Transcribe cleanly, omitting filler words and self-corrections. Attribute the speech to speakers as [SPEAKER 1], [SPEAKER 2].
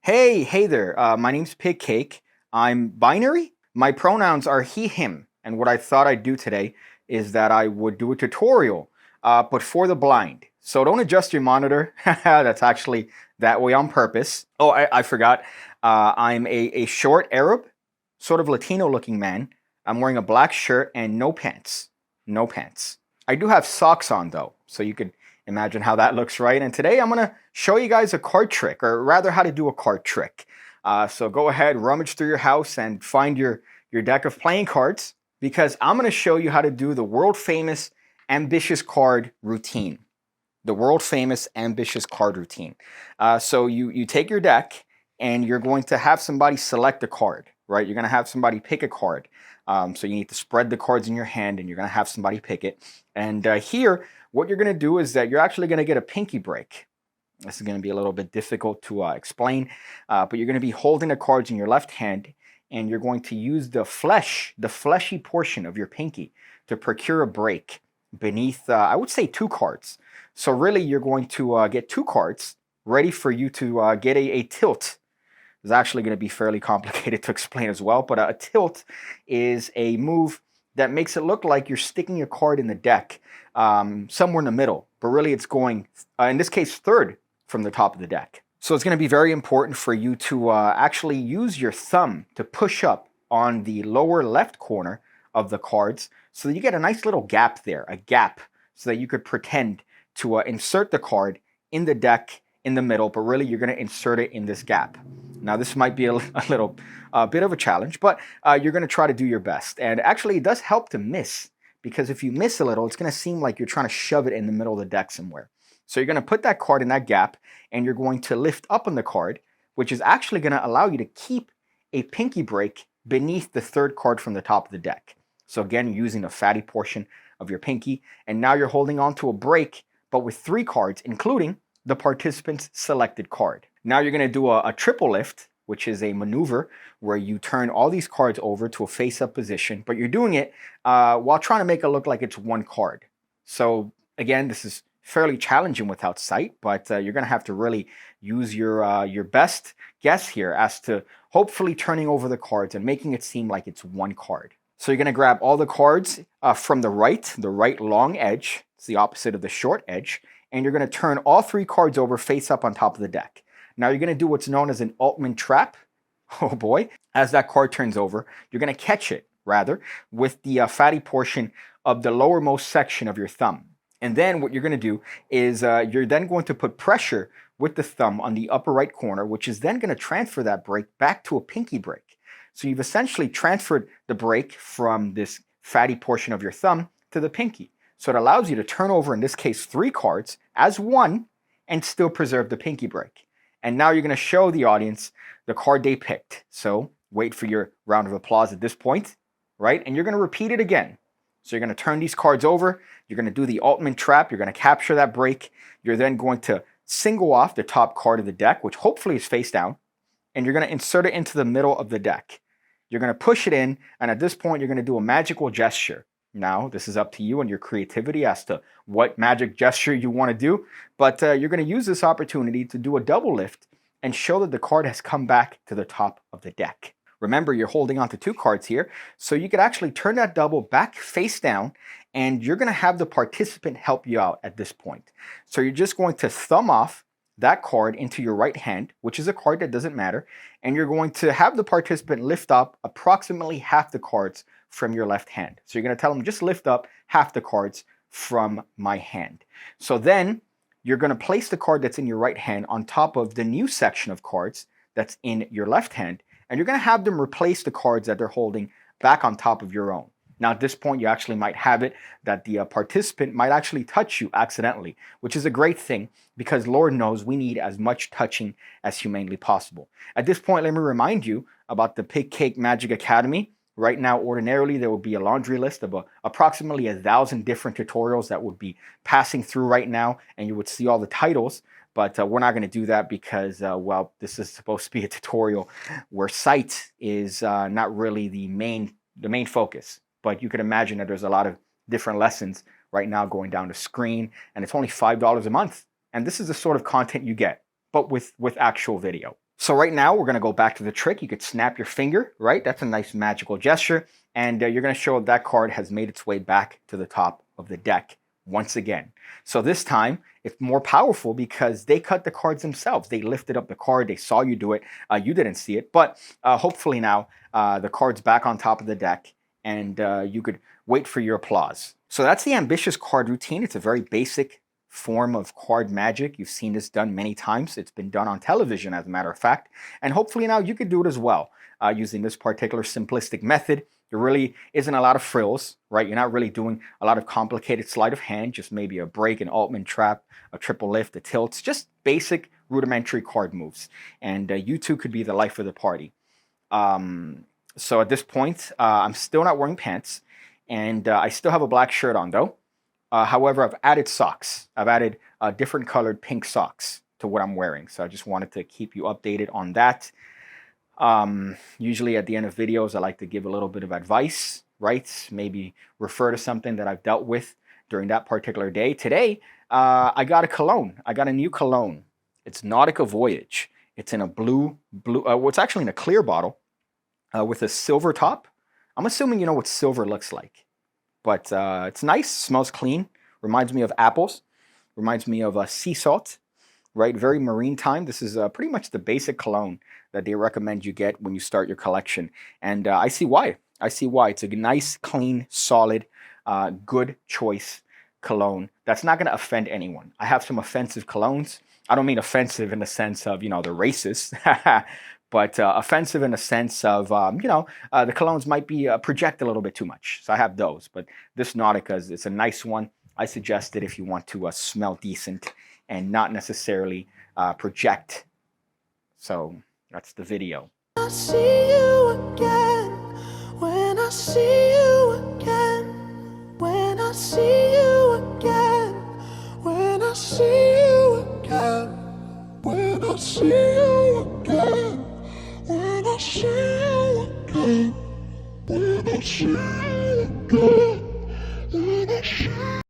[SPEAKER 1] Hey there. My name's PigCake. I'm binary. My pronouns are he, him. And what I thought I'd do today is that I would do a tutorial, but for the blind. So don't adjust your monitor. That's actually that way on purpose. Oh, I forgot. I'm a short Arab, sort of Latino looking man. I'm wearing a black shirt and no pants. No pants. I do have socks on though, so you could imagine how that looks, right? And today I'm gonna show you guys a card trick, or rather how to do a card trick. So go ahead, rummage through your house and find your deck of playing cards, because I'm gonna show you how to do the world famous ambitious card routine. The world famous ambitious card routine. So you take your deck and you're going to have somebody select a card, right? You're gonna have somebody pick a card. So you need to spread the cards in your hand and you're gonna have somebody pick it. And here, what you're gonna do is that you're actually gonna get a pinky break. This is gonna be a little bit difficult to explain, but you're gonna be holding the cards in your left hand and you're going to use the fleshy portion of your pinky to procure a break beneath, I would say, two cards. So really, you're going to get two cards ready for you to get a tilt. It's actually going to be fairly complicated to explain as well, but a tilt is a move that makes it look like you're sticking a card in the deck somewhere in the middle, but really it's going, in this case, third from the top of the deck. So it's going to be very important for you to actually use your thumb to push up on the lower left corner of the cards so that you get a nice little gap there, a gap, so that you could pretend to insert the card in the deck in the middle, but really you're going to insert it in this gap. Now this might be a little bit of a challenge, but you're going to try to do your best. And actually it does help to miss, because if you miss a little, it's going to seem like you're trying to shove it in the middle of the deck somewhere. So you're going to put that card in that gap and you're going to lift up on the card, which is actually going to allow you to keep a pinky break beneath the third card from the top of the deck. So again, using the fatty portion of your pinky, and now you're holding on to a break, but with three cards, including the participant's selected card. Now you're going to do a triple lift, which is a maneuver where you turn all these cards over to a face-up position, but you're doing it while trying to make it look like it's one card. So again, this is fairly challenging without sight, but you're going to have to really use your best guess here as to hopefully turning over the cards and making it seem like it's one card. So you're going to grab all the cards from the right long edge. It's the opposite of the short edge. And you're going to turn all three cards over face up on top of the deck. Now you're going to do what's known as an Altman trap. Oh boy. As that card turns over, you're going to catch it, rather, with the fatty portion of the lowermost section of your thumb. And then what you're going to do is you're then going to put pressure with the thumb on the upper right corner, which is then going to transfer that break back to a pinky break. So you've essentially transferred the break from this fatty portion of your thumb to the pinky. So it allows you to turn over, in this case, three cards as one and still preserve the pinky break. And now you're going to show the audience the card they picked. So wait for your round of applause at this point, right? And you're going to repeat it again. So you're going to turn these cards over. You're going to do the Altman trap. You're going to capture that break. You're then going to single off the top card of the deck, which hopefully is face down. And you're going to insert it into the middle of the deck. You're going to push it in, and at this point, you're going to do a magical gesture. Now, this is up to you and your creativity as to what magic gesture you want to do, but you're going to use this opportunity to do a double lift and show that the card has come back to the top of the deck. Remember, you're holding on to two cards here, so you could actually turn that double back face down, and you're going to have the participant help you out at this point. So you're just going to thumb off that card into your right hand, which is a card that doesn't matter, and you're going to have the participant lift up approximately half the cards from your left hand. So you're going to tell them, just lift up half the cards from my hand. So then you're going to place the card that's in your right hand on top of the new section of cards that's in your left hand, and you're going to have them replace the cards that they're holding back on top of your own. Now at this point, you actually might have it that the participant might actually touch you accidentally, which is a great thing because Lord knows we need as much touching as humanly possible. At this point, let me remind you about the PigCake Magic Academy. Right now, ordinarily, there would be a laundry list of approximately 1,000 different tutorials that would be passing through right now, and you would see all the titles. But we're not going to do that because, well, this is supposed to be a tutorial where sight is not really the main focus. But you can imagine that there's a lot of different lessons right now going down the screen, and it's only $5 a month. And this is the sort of content you get, but with actual video. So right now we're going to go back to the trick. You could snap your finger, right? That's a nice magical gesture. And you're going to show that card has made its way back to the top of the deck once again. So this time it's more powerful because they cut the cards themselves. They lifted up the card. They saw you do it. You didn't see it. But hopefully now the card's back on top of the deck and you could wait for your applause. So that's the ambitious card routine. It's a very basic form of card magic. You've seen this done many times. It's been done on television, as a matter of fact. And hopefully now you could do it as well using this particular simplistic method. There really isn't a lot of frills, right? You're not really doing a lot of complicated sleight of hand, just maybe a break, an Altman trap, a triple lift, a tilts, just basic rudimentary card moves. And you two could be the life of the party. So at this point, I'm still not wearing pants, and I still have a black shirt on though. However, I've added socks. I've added different colored pink socks to what I'm wearing. So I just wanted to keep you updated on that. Usually at the end of videos, I like to give a little bit of advice, right? Maybe refer to something that I've dealt with during that particular day. Today, I got a cologne. I got a new cologne. It's Nautica Voyage. It's in a blue, well, it's actually in a clear bottle with a silver top. I'm assuming you know what silver looks like. But it's nice, smells clean, reminds me of apples, reminds me of sea salt, right? Very marine time. This is pretty much the basic cologne that they recommend you get when you start your collection. And I see why. I see why. It's a nice, clean, solid, good choice cologne that's not going to offend anyone. I have some offensive colognes. I don't mean offensive in the sense of, you know, the racist. But offensive in the sense of, you know, the colognes might be project a little bit too much. So I have those. But this Nautica, it's a nice one. I suggest it if you want to smell decent and not necessarily project. So that's the video.
[SPEAKER 2] I see you again, when I see you again, when I see you again, when I see you again, when I see you again. When I see you again, when I see you again, when I see